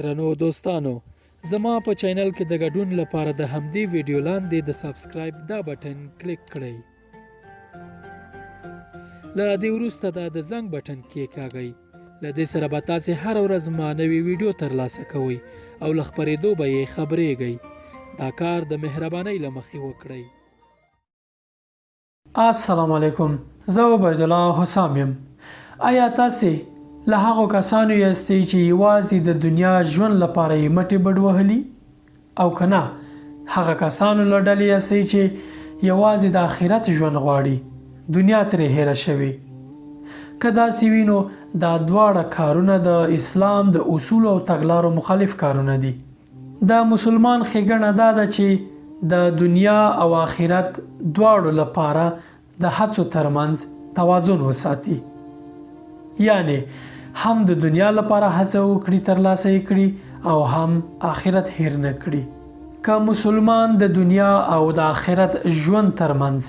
درنو دوستانو زما په چینل کې د ګډون لپاره د همدې ویډیو لاندې د سبسکرایب دا بټن کلیک کړئ. له دې وروسته د زنګ بټن کېکاږئ. له دې سره به تاسې هر ورځ ما نوې ویډیو ترلاسه کوئ او له خپرېدو به یې خبرېږئ. دا کار د مهربانۍ له مخې وکړئ. السلام علیکم، زه عبید الله حسام یم. آیا تاسې له هغو کسانو یاستئ چې یوازې د دنیا ژوند لپاره یې مټې بډ وهلي، او که نه هغه کسانو له ډلې یاستئ چې یوازې د آخرت ژوند غواړي، دنیا ترې هیره شوې؟ که داسې وي نو دا دواړه کارونه د اسلام د اصولو او تګلارو مخالف کارونه دي. د مسلمان ښېګڼه دا ده چې د دنیا او آخرت دواړو لپاره د هڅو ترمنځ توازن وساتي، یعنی هم د دنیا لپاره هڅه وکړي ترلاسه یې کړي او هم آخرت هیر نه کړي. که مسلمان د دنیا او د آخرت ژوند ترمنځ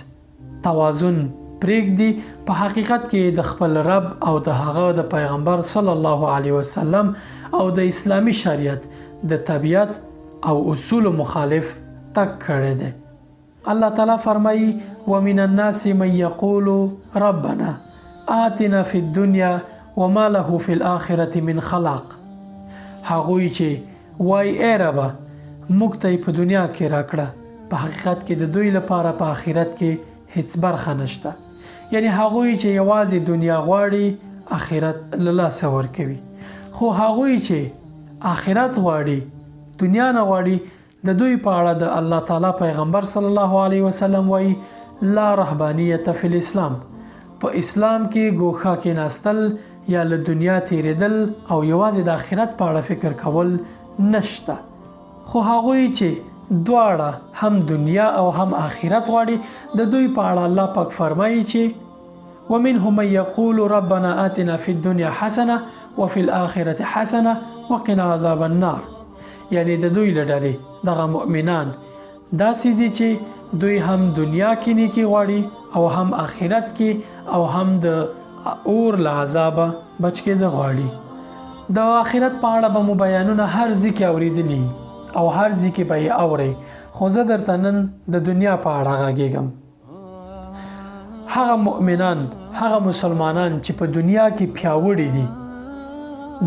توازن پرېږدي، په حقیقت کې د خپل رب او د هغه د پیغمبر صلی الله علیه وسلم او د اسلامی شریعت د طبیعت او اصول مخالف تک کړی دی. الله تعالی فرمایي: ومن الناس من یقول ربنا آتنا فی الدنیا وما له فی الآخرة من خلاق. هغوی چې وای ای ربه موږ ته په دنیا کې راکړه، په حقیقت کې د دوی لپاره په آخرت کې هیڅ برخه نشته. یعنی هغوی چې یوازې دنیا غواړي آخرت له لاسه ورکوي. خو هغوی چې آخرت غواړي دنیا نه غواړي، د دوی په اړه د الله تعالی پیغمبر صلی الله علیه وسلم وایي: لا رهبانیت فی الاسلام. په اسلام کې ګوښه کېناستل یا له دنیا تیریدل او یوازې د آخرت په اړه فکر کول نشته. خو هغوی چې دواړه هم دنیا او هم آخرت غواړي، د دوی په اړه الله پاک فرمایي چې ومنهم من یقول ربنا آتنا فی الدنیا حسنه وفي الآخرة حسنه وقنا عذاب النار. یعنی د دوی له ډلې دغه مؤمنان داسې دي چې دوی هم دنیا کې نیکي غواړي او هم آخرت کې او هم د اور له عذابه بچ کېده غواړي. د آخرت په اړه به مو بیانونه هر ځای کې اورېدلي او هر ځای کې به یې اورئ، خو زه درته نن د دنیا په اړه غږېږم. هغه مؤمنان، هغه مسلمانان چې په دنیا کې پیاوړي دي،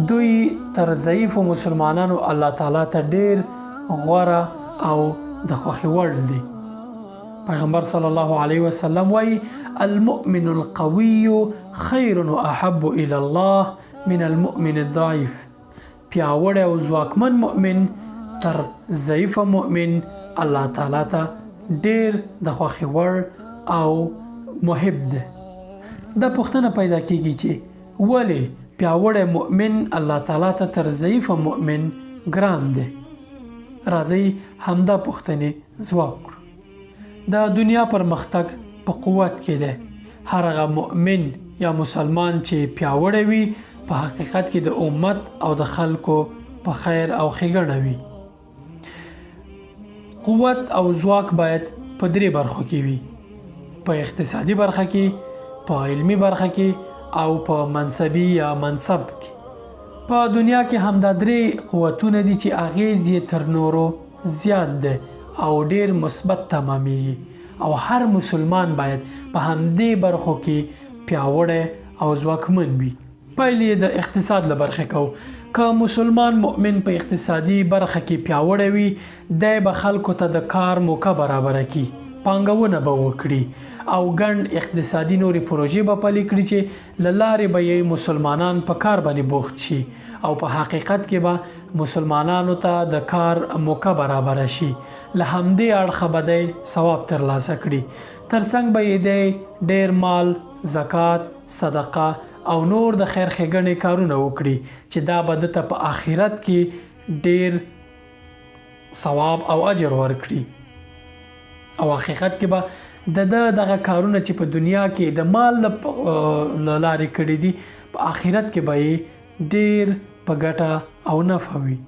دوی تر ضعیفو مسلمانانو الله تعالی ته ډېر غوره او د خوښې وړ دي. پیغمبر صلی الله علیه وسلم وایي: المؤمن القوي خیر واحب الی الله من المؤمن الضعیف. پیاوړی او ځواکمن مؤمن تر ضعیف مؤمن الله تعالی ته ډېر د خوښې وړ او محب دی. دا پوښتنه پیدا کیږي چې ولې پیاوړی مؤمن الله تعالی ته تر ضعیف مؤمن ګران دی؟ راځئ همدا پوښتنې ځواب کړو. د دنیا پرمختګ په قوت کې دی. هر هغه مؤمن یا مسلمان چې پیاوړی وي، په حقیقت کې د امت او د خلکو په خیر او ښېګڼه وي. قوت او ځواک باید په درې برخو کې وي: په اقتصادي برخه کې، په علمي برخه کې او په منصبي یا منصب کې. په دنیا کې همدا درې قوتونه دي چې اغیز یې تر نورو زیات دی او ډېر مثبت تمامېږي، او هر مسلمان باید په همدې برخو کې پیاوړی او ځواکمن وي. پیل یې د اقتصاد له برخې کوو. که مسلمان مؤمن په اقتصادي برخه کې پیاوړی وي، دی به خلکو ته د کار موقع برابره کړي، پانګونه به وکړي او ګڼ اقتصادي نورې پروژې به پلي کړي چې له لارې به یې مسلمانان په کار باندې بوخت شي او په حقیقت کې به مسلمانانو ته د کار موقع برابره شي. له همدې اړخه به دی ثواب ترلاسه کړي. ترڅنګ به یې دی ډېر مال، زکات، صدقه او نور د خیر ښېګڼې کارونه وکړي چې دا به دته په آخرت کې ډېر ثواب او اجر ورکړي. او حقیقت کې به دغه کارونه چې په دنیا کې د مال له لارې کړي دي، په آخرت کې به یې ډېر په ګټه او نفع وي.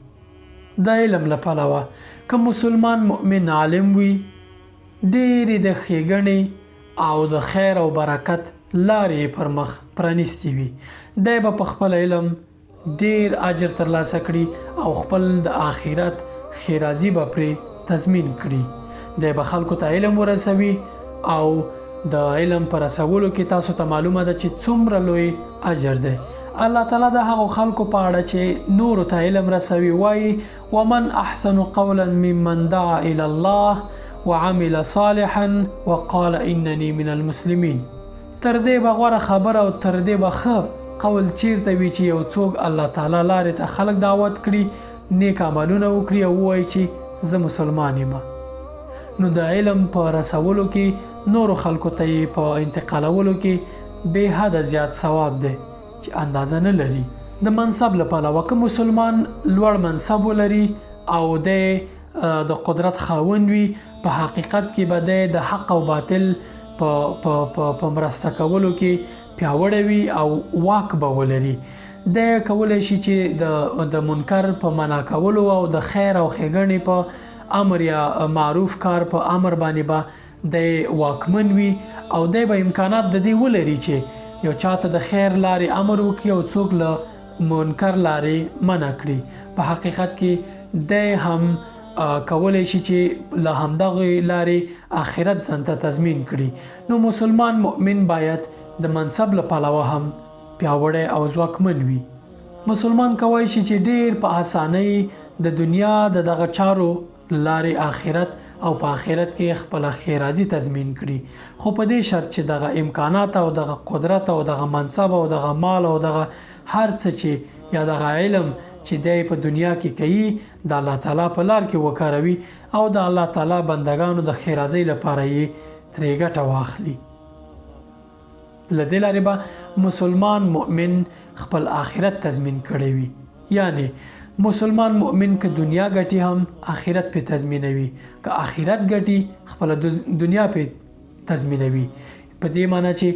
د علم له پلوه که مسلمان مؤمن عالم وي، ډېرې د ښېګڼې او د خیر او برکت لارې پر مخ پرانیستې وي. دی به په خپل علم ډیر اجر ترلاسه کړي او خپل د آخرت خیرازي به پرې تضمین کړي. دی به خلکو ته علم ورسوي او د علم پر رسولو کې تاسو ته معلومه ده چې څومره لوی اجر دی. الله تعالی د هغو خلکو په اړه چې نورو ته علم رسوي وایي ومن احسن قولا ممن دعا الى الله وعمل صالحا وقال انني من المسلمين. تر دې به غوره خبره او تر دې به ښه قول چیرته وي چې یو څوک الله تعالی لارې ته خلک دعوت کړي، نیک عملونه وکړي او ووایي چې زه مسلمان یم. نو د علم په رسولو کې نورو خلکو ته یې په انتقالولو کې بې حده زیات ثواب دی چې اندازه نه لري. د منصب لپاره که مسلمان لوړ منصب ولري او د قدرت خاوند وي، په حقیقت کې به د حق او باطل په مرسته کولو کې پیاوړی وي او واک به ولري. د کولی شي چې د منکر په منع کولو او د خیر او ښېګڼې په امر یا معروف کار په امر باندې به د واکمن وي او د به امکانات د دې ولري چې یو چاته د خیر لارې امر وکړي او څوک له منکر لارې منع کړي. په حقیقت کې د هم کولی شي چې له همدغه لارې آخرت ځان ته تضمین کړي. نو مسلمان مؤمن باید د منصب له پلوه هم پیاوړی او ځواکمن وي. مسلمان کولی شي چې ډیر په اسانۍ د دنیا د دغه چارو لارې آخرت او په آخرت کې خپل خیرازي تضمین کړي، خو په دې شرط چې دغه امکانات او دغه قدرت او دغه منصب او دغه مال او دغه هر څه چې یا دغه علم چې دی په دنیا کې کوي د الله تعالی په لار کې وکاروي او د الله تعالی بندگانو د خیرازي لپاره یې ترې ګټه واخلي. له دې لارې به مسلمان مؤمن خپل آخرت تضمین کړی وي. یعنی مسلمان مؤمن که دنیا ګټي هم آخرت په تضمینوي، که آخرت ګټي خپل دنیا په تضمینوي. په دې معنی چې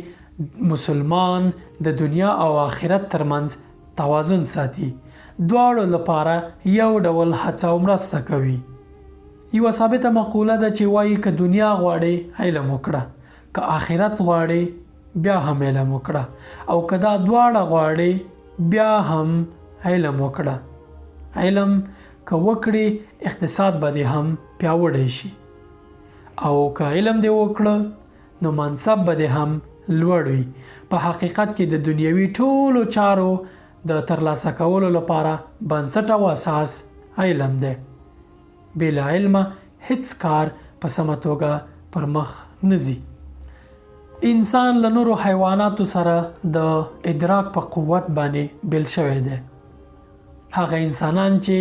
مسلمان د دنیا او آخرت ترمنځ توازن ساتي، دواړو لپاره یو ډول هڅه او مرسته کوي. یو ثابته مقوله ده چې وایي که دنیا غواړي علم وکړه، که آخرت غواړي بیا هم علم وکړه، او که دا دواړه غواړي بیا هم علم وکړه. علم که وکړي اقتصاد به دې هم پیاوړی شي، او که علم دې وکړه نو منصب به دې هم لوړ وي. په حقیقت کې د دنیوي ټولو چارو د ترلاسه کولو لپاره بنسټ او اساس علم دی. بلا علمه هیڅ کار په سمه توګه پر مخ نه ځي. انسان له نورو حیواناتو سره د ادراک په قوت باندې بیل شوی دی. هغه انسانان چې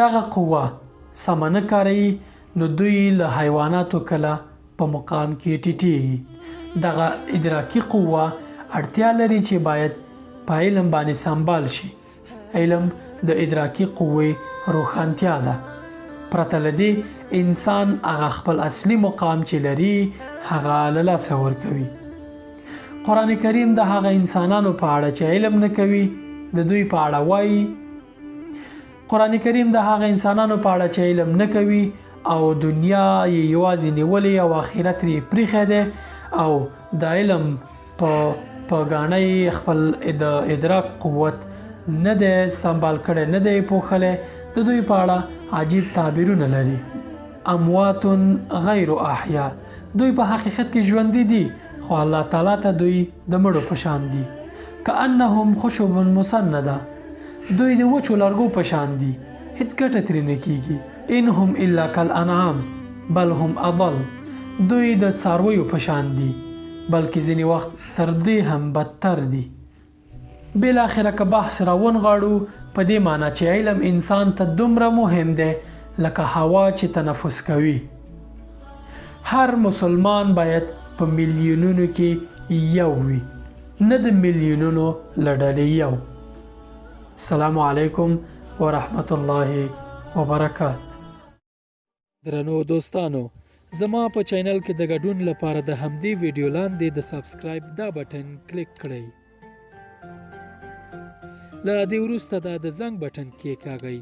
دغه قوه سمه نه کاروي نو دوی له حیواناتو کله په مقام کې ټیټیږي. دغه ادراکي قوه اړتیا لري چې باید په علم باندې سنبال شي. علم د ادراکي قوې روښانتیا ده. پرته له دې انسان هغه خپل اصلي مقام چې لري هغه له لاسه ورکوي. قرآن کریم د هغه انسانانو په اړه چې علم نه کوي د دوی په اړه وایي. قرآن کریم د هغه انسانانو په اړه چې علم نه کوي او دنیا یې یوازې نیولې او آخرت یې پریښی دی او د علم په ګاڼۍ خپل د ادراک قوت نه دی سنبال کړی، نه دی پوښلی، د دوی په اړه عجیب تعبیرونه لري. اموات غیر احیا، دوی په حقیقت کې ژوندي دي خو الله تعالی ته دوی د مړو په شان دي. کأنهم خشب مسنده، دوی د وچو لرګو په شان دي، هیڅ ګټه ترې نه کیږي. انهم الا کالانعام بل هم اضل، دوی د څارویو په شان دي بلکې ځینې وخت تر دې هم بدتر دي. بالاخره که بحث راونغاړو په دې معنی چې علم انسان ته دومره مهم دی لکه هوا چې تنفس کوي. هر مسلمان باید په میلیونونو کې یو وي، نه د میلیونونو له ډلې یو. السلام علیکم ورحمت الله وبرکاته. درنو دوستانو، زما په چینل کې د ګډون لپاره د همدې ویډیو لاندې د سبسکرایب دا بټن کلیک کړئ. له دې وروسته د زنګ بټن کېکاږئ.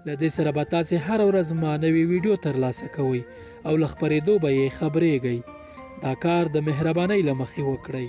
له دې سره به تاسې هر ورځ ما نوې ویډیو ترلاسه کوئ او له خپرېدو به یې خبرېږئ. دا کار د مهربانۍ له مخې وکړئ.